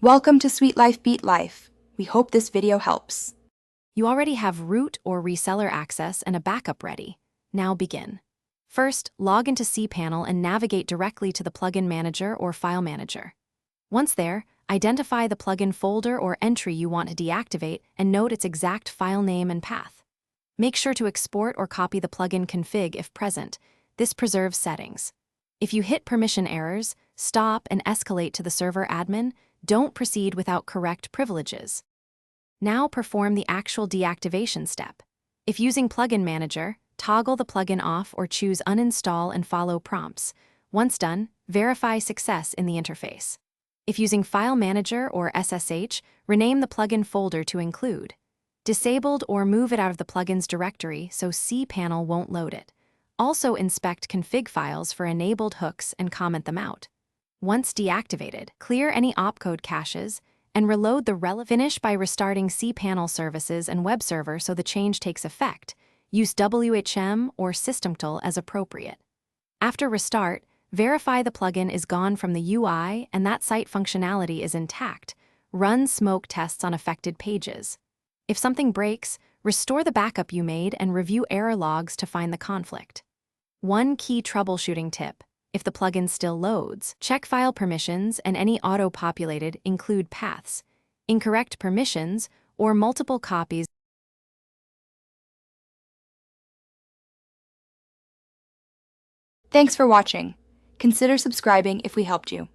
Welcome to Sweet Life Beat Life. We hope this video helps. You already have root or reseller access and a backup ready. Now begin. First, log into Cpanel and navigate directly to the plugin manager or file manager. Once there, identify the plugin folder or entry you want to deactivate and note its exact file name and path. Make sure to export or copy the plugin config if present. This preserves settings. If you hit permission errors, stop and escalate to the server admin. Don't proceed without correct privileges. Now perform the actual deactivation step. If using Plugin Manager, toggle the plugin off or choose Uninstall and follow prompts. Once done, verify success in the interface. If using File Manager or SSH, rename the plugin folder to include. Disabled or move it out of the plugin's directory so Cpanel won't load it. Also inspect config files for enabled hooks and comment them out. Once deactivated, clear any opcode caches and reload the relevant. Finish by restarting Cpanel services and web server so the change takes effect. Use WHM or systemtool as appropriate. After restart, verify the plugin is gone from the UI and that site functionality is intact. Run smoke tests on affected pages. If something breaks, restore the backup you made and review error logs to find the conflict. One key troubleshooting tip. If the plugin still loads, check file permissions and any auto-populated include paths, incorrect permissions, or multiple copies. Thanks for watching. Consider subscribing if we helped you.